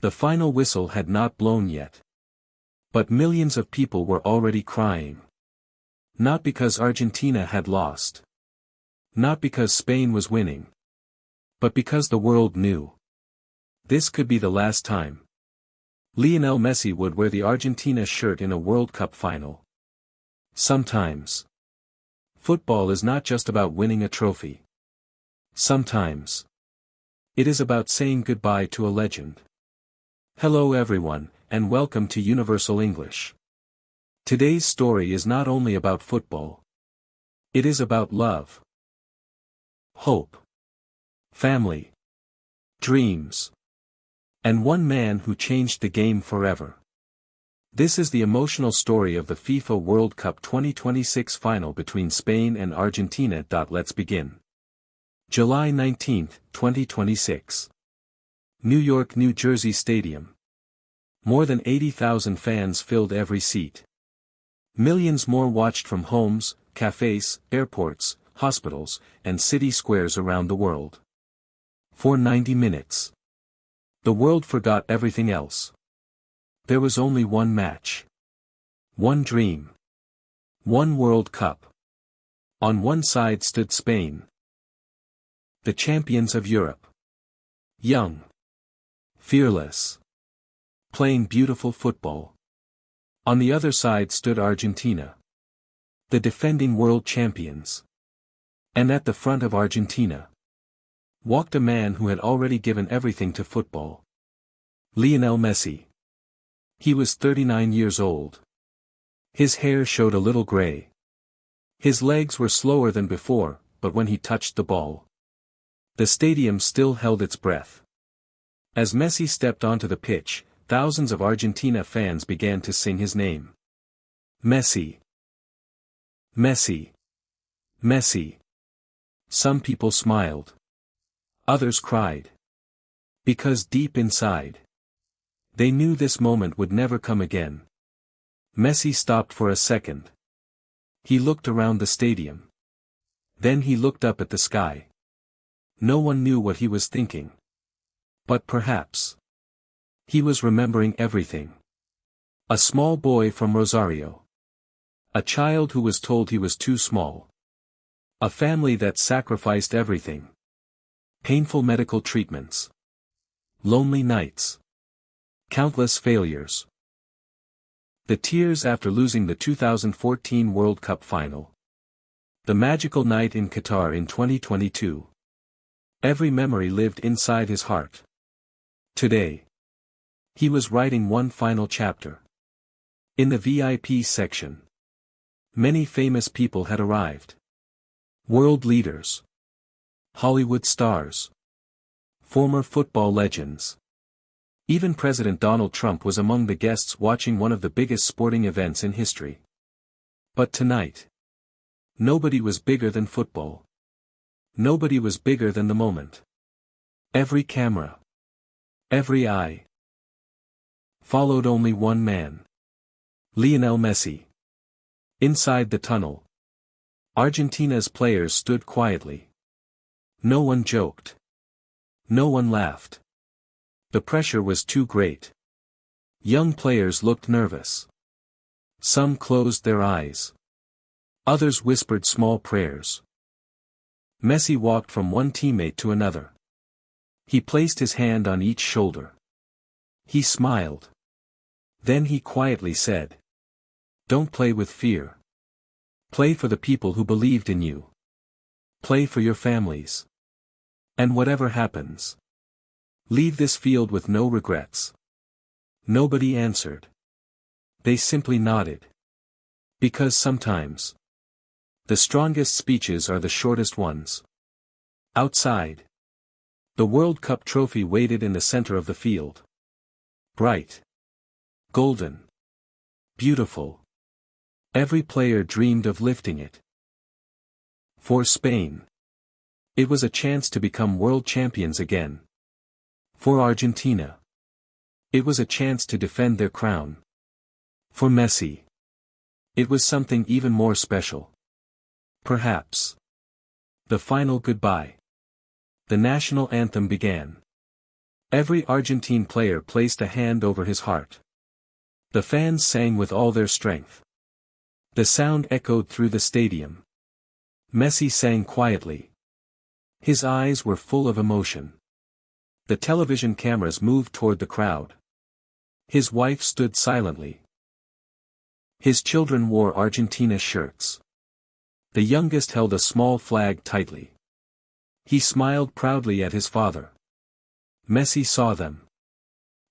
The final whistle had not blown yet. But millions of people were already crying. Not because Argentina had lost. Not because Spain was winning. But because the world knew. This could be the last time Lionel Messi would wear the Argentina shirt in a World Cup final. Sometimes football is not just about winning a trophy. Sometimes it is about saying goodbye to a legend. Hello everyone, and welcome to Universal English. Today's story is not only about football. It is about love, hope, family, dreams, and one man who changed the game forever. This is the emotional story of the FIFA World Cup 2026 final between Spain and Argentina. Let's begin. July 19, 2026. New York, New Jersey Stadium. More than 80,000 fans filled every seat. Millions more watched from homes, cafes, airports, hospitals, and city squares around the world. For 90 minutes. The world forgot everything else. There was only one match. One dream. One World Cup. On one side stood Spain, the champions of Europe. Young. Fearless. Playing beautiful football. On the other side stood Argentina, the defending world champions. And at the front of Argentina walked a man who had already given everything to football. Lionel Messi. He was 39 years old. His hair showed a little gray. His legs were slower than before, but when he touched the ball, the stadium still held its breath. As Messi stepped onto the pitch, thousands of Argentina fans began to sing his name. Messi. Messi. Messi. Some people smiled. Others cried. Because deep inside, they knew this moment would never come again. Messi stopped for a second. He looked around the stadium. Then he looked up at the sky. No one knew what he was thinking. But perhaps he was remembering everything. A small boy from Rosario. A child who was told he was too small. A family that sacrificed everything. Painful medical treatments. Lonely nights. Countless failures. The tears after losing the 2014 World Cup final. The magical night in Qatar in 2022. Every memory lived inside his heart. Today, he was writing one final chapter. In the VIP section, many famous people had arrived. World leaders. Hollywood stars. Former football legends. Even President Donald Trump was among the guests watching one of the biggest sporting events in history. But tonight, nobody was bigger than football. Nobody was bigger than the moment. Every camera, every eye, followed only one man. Lionel Messi. Inside the tunnel, Argentina's players stood quietly. No one joked. No one laughed. The pressure was too great. Young players looked nervous. Some closed their eyes. Others whispered small prayers. Messi walked from one teammate to another. He placed his hand on each shoulder. He smiled. Then he quietly said, "Don't play with fear. Play for the people who believed in you. Play for your families. And whatever happens, leave this field with no regrets." Nobody answered. They simply nodded. Because sometimes, the strongest speeches are the shortest ones. Outside, the World Cup trophy waited in the center of the field. Bright. Golden. Beautiful. Every player dreamed of lifting it. For Spain, it was a chance to become world champions again. For Argentina, it was a chance to defend their crown. For Messi, it was something even more special. Perhaps the final goodbye. The national anthem began. Every Argentine player placed a hand over his heart. The fans sang with all their strength. The sound echoed through the stadium. Messi sang quietly. His eyes were full of emotion. The television cameras moved toward the crowd. His wife stood silently. His children wore Argentina shirts. The youngest held a small flag tightly. He smiled proudly at his father. Messi saw them.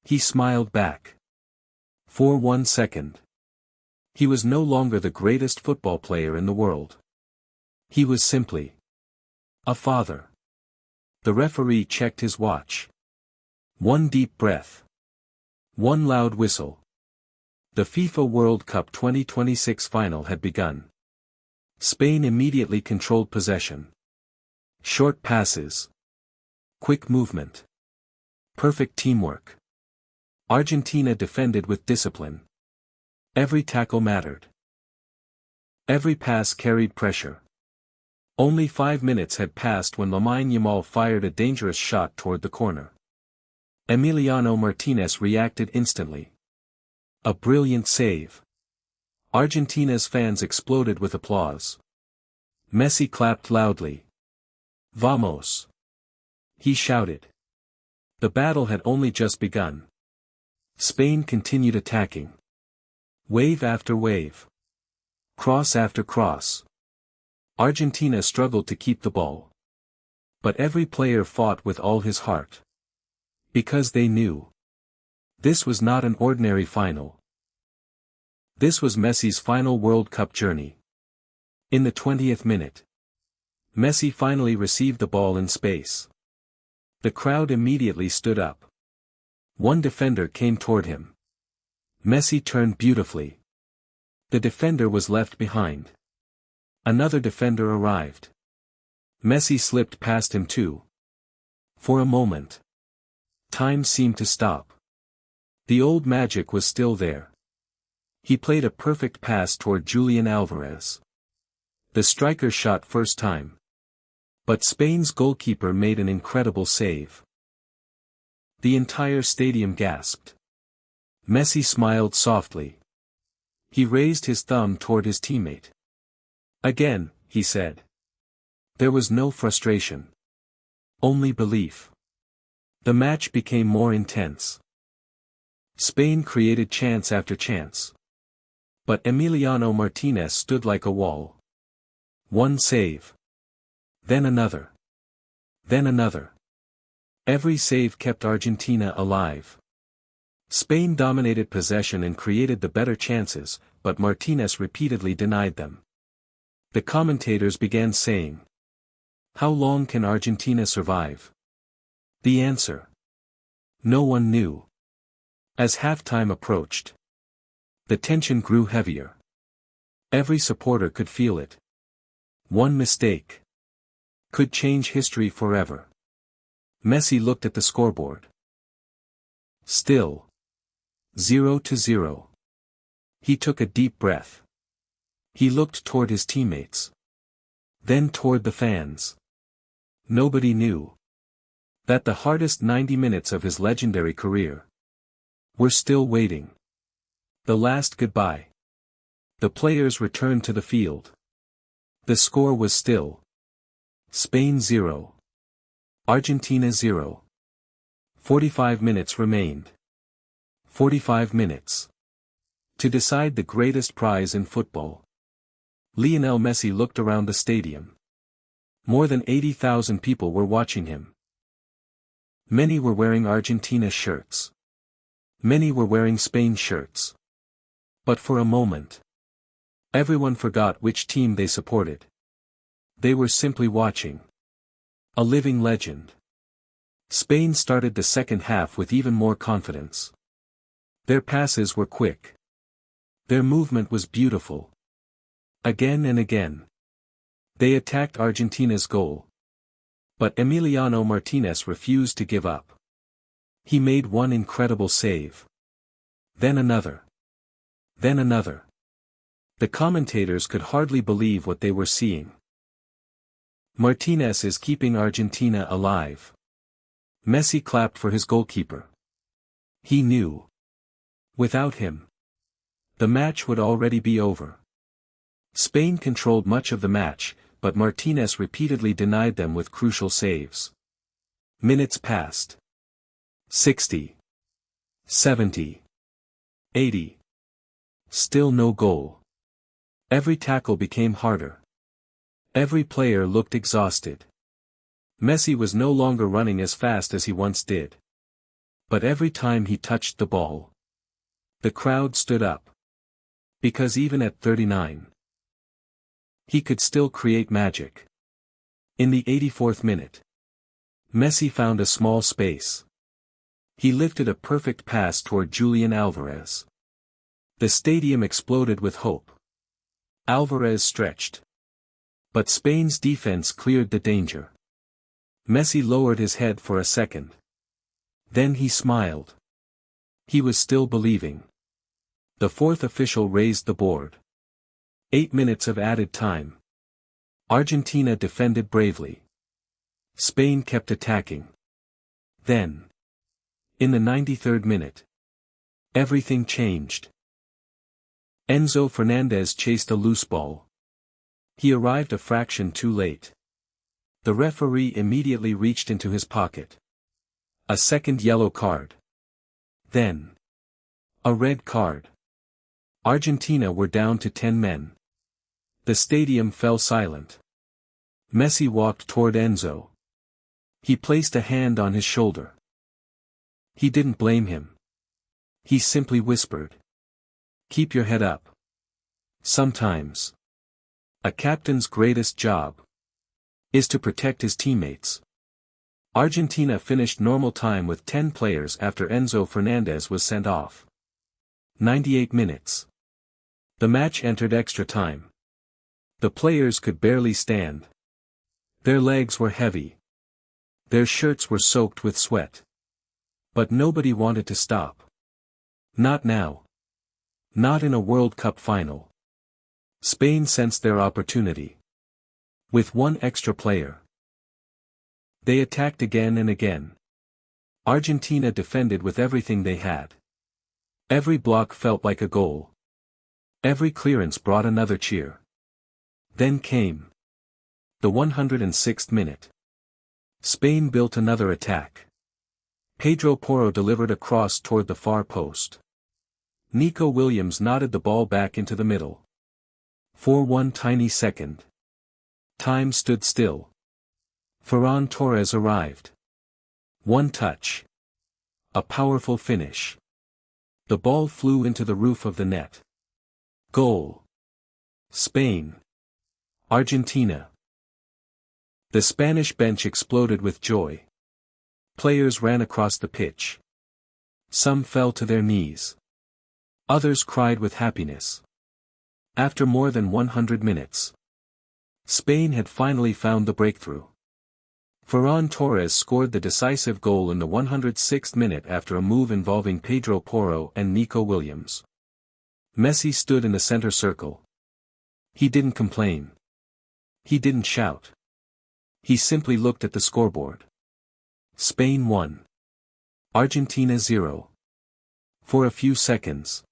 He smiled back. For 1 second. He was no longer the greatest football player in the world. He was simply a father. The referee checked his watch. One deep breath. One loud whistle. The FIFA World Cup 2026 final had begun. Spain immediately controlled possession. Short passes. Quick movement. Perfect teamwork. Argentina defended with discipline. Every tackle mattered. Every pass carried pressure. Only 5 minutes had passed when Lamine Yamal fired a dangerous shot toward the corner. Emiliano Martinez reacted instantly. A brilliant save. Argentina's fans exploded with applause. Messi clapped loudly. Vamos! He shouted. The battle had only just begun. Spain continued attacking. Wave after wave. Cross after cross. Argentina struggled to keep the ball. But every player fought with all his heart. Because they knew. This was not an ordinary final. This was Messi's final World Cup journey. In the 20th minute. Messi finally received the ball in space. The crowd immediately stood up. One defender came toward him. Messi turned beautifully. The defender was left behind. Another defender arrived. Messi slipped past him too. For a moment. Time seemed to stop. The old magic was still there. He played a perfect pass toward Julian Alvarez. The striker shot first time. But Spain's goalkeeper made an incredible save. The entire stadium gasped. Messi smiled softly. He raised his thumb toward his teammate. Again, he said. There was no frustration. Only belief. The match became more intense. Spain created chance after chance. But Emiliano Martinez stood like a wall. One save. Then another. Then another. Every save kept Argentina alive. Spain dominated possession and created the better chances, but Martinez repeatedly denied them. The commentators began saying, "How long can Argentina survive?" The answer. No one knew. As halftime approached. The tension grew heavier. Every supporter could feel it. One mistake could change history forever. Messi looked at the scoreboard. Still. 0-0. He took a deep breath. He looked toward his teammates. Then toward the fans. Nobody knew that the hardest 90 minutes of his legendary career were still waiting. The last goodbye. The players returned to the field. The score was still. Spain 0. Argentina 0. 45 minutes remained. 45 minutes. To decide the greatest prize in football. Lionel Messi looked around the stadium. More than 80,000 people were watching him. Many were wearing Argentina shirts. Many were wearing Spain shirts. But for a moment, everyone forgot which team they supported. They were simply watching. A living legend. Spain started the second half with even more confidence. Their passes were quick. Their movement was beautiful. Again and again. They attacked Argentina's goal. But Emiliano Martinez refused to give up. He made one incredible save. Then another. Then another. The commentators could hardly believe what they were seeing. Martinez is keeping Argentina alive. Messi clapped for his goalkeeper. He knew. Without him, the match would already be over. Spain controlled much of the match, but Martinez repeatedly denied them with crucial saves. Minutes passed. 60. 70. 80. Still no goal. Every tackle became harder. Every player looked exhausted. Messi was no longer running as fast as he once did. But every time he touched the ball, the crowd stood up. Because even at 39, he could still create magic. In the 84th minute, Messi found a small space. He lifted a perfect pass toward Julian Alvarez. The stadium exploded with hope. Alvarez stretched. But Spain's defense cleared the danger. Messi lowered his head for a second. Then he smiled. He was still believing. The fourth official raised the board. 8 minutes of added time. Argentina defended bravely. Spain kept attacking. Then, in the 93rd minute, everything changed. Enzo Fernandez chased a loose ball. He arrived a fraction too late. The referee immediately reached into his pocket. A second yellow card. Then, a red card. Argentina were down to 10 men. The stadium fell silent. Messi walked toward Enzo. He placed a hand on his shoulder. He didn't blame him. He simply whispered. Keep your head up. Sometimes, a captain's greatest job is to protect his teammates. Argentina finished normal time with 10 players after Enzo Fernandez was sent off. 98 minutes. The match entered extra time. The players could barely stand. Their legs were heavy. Their shirts were soaked with sweat. But nobody wanted to stop. Not now. Not in a World Cup final. Spain sensed their opportunity. With one extra player, they attacked again and again. Argentina defended with everything they had. Every block felt like a goal. Every clearance brought another cheer. Then came the 106th minute. Spain built another attack. Pedro Porro delivered a cross toward the far post. Nico Williams nodded the ball back into the middle. For one tiny second, time stood still. Ferran Torres arrived. One touch. A powerful finish. The ball flew into the roof of the net. Goal. Spain. Argentina. The Spanish bench exploded with joy. Players ran across the pitch. Some fell to their knees. Others cried with happiness. After more than 100 minutes, Spain had finally found the breakthrough. Ferran Torres scored the decisive goal in the 106th minute after a move involving Pedro Porro and Nico Williams. Messi stood in the center circle. He didn't complain. He didn't shout. He simply looked at the scoreboard. Spain won. Argentina 0. For a few seconds,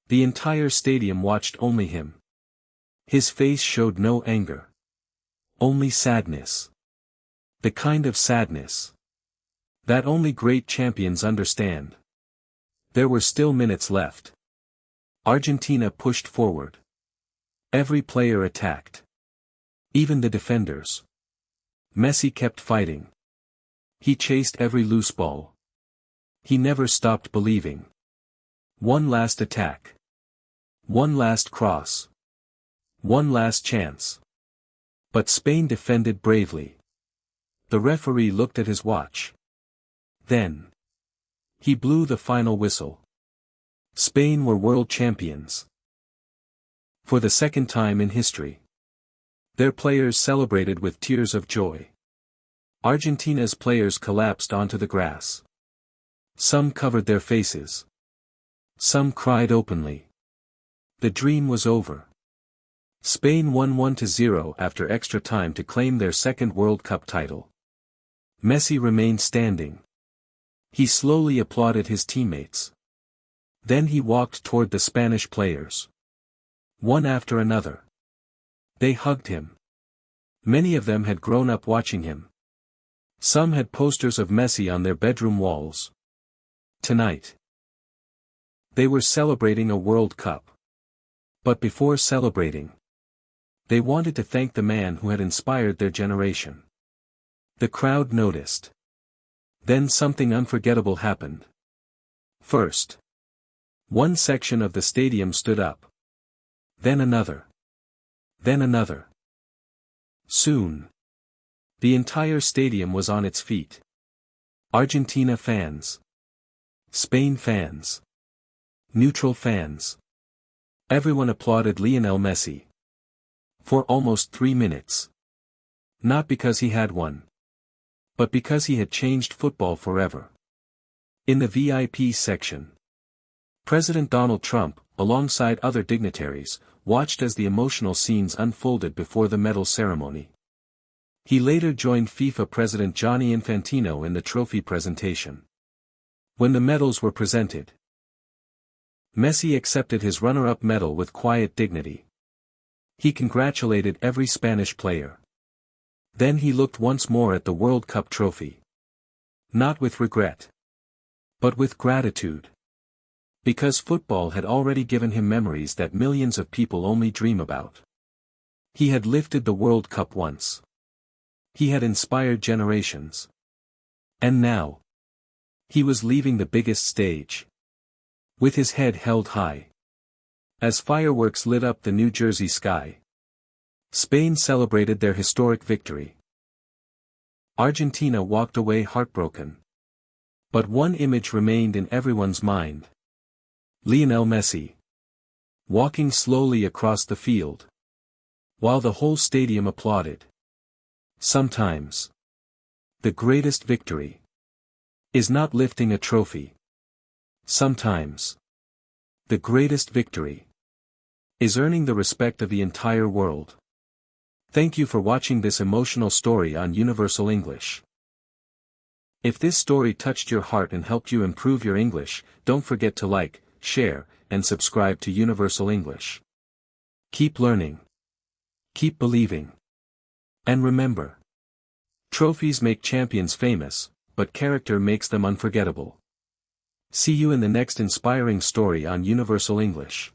the entire stadium watched only him. His face showed no anger. Only sadness. The kind of sadness that only great champions understand. There were still minutes left. Argentina pushed forward. Every player attacked. Even the defenders. Messi kept fighting. He chased every loose ball. He never stopped believing. One last attack. One last cross. One last chance. But Spain defended bravely. The referee looked at his watch. Then, he blew the final whistle. Spain were world champions. For the second time in history. Their players celebrated with tears of joy. Argentina's players collapsed onto the grass. Some covered their faces. Some cried openly. The dream was over. Spain won 1-0 after extra time to claim their second World Cup title. Messi remained standing. He slowly applauded his teammates. Then he walked toward the Spanish players. One after another. They hugged him. Many of them had grown up watching him. Some had posters of Messi on their bedroom walls. Tonight, they were celebrating a World Cup. But before celebrating, they wanted to thank the man who had inspired their generation. The crowd noticed. Then something unforgettable happened. First, one section of the stadium stood up. Then another. Then another. Soon, the entire stadium was on its feet. Argentina fans. Spain fans. Neutral fans. Everyone applauded Lionel Messi. For almost 3 minutes. Not because he had won. But because he had changed football forever. In the VIP section, President Donald Trump, alongside other dignitaries, watched as the emotional scenes unfolded before the medal ceremony. He later joined FIFA President Gianni Infantino in the trophy presentation. When the medals were presented, Messi accepted his runner-up medal with quiet dignity. He congratulated every Spanish player. Then he looked once more at the World Cup trophy. Not with regret, but with gratitude. Because football had already given him memories that millions of people only dream about. He had lifted the World Cup once. He had inspired generations. And now, he was leaving the biggest stage. With his head held high. As fireworks lit up the New Jersey sky, Spain celebrated their historic victory. Argentina walked away heartbroken. But one image remained in everyone's mind. Lionel Messi, walking slowly across the field, while the whole stadium applauded. Sometimes, the greatest victory is not lifting a trophy. Sometimes, the greatest victory is earning the respect of the entire world. Thank you for watching this emotional story on Universal English. If this story touched your heart and helped you improve your English, don't forget to like, share, and subscribe to Universal English. Keep learning. Keep believing. And remember, trophies make champions famous, but character makes them unforgettable. See you in the next inspiring story on Universal English.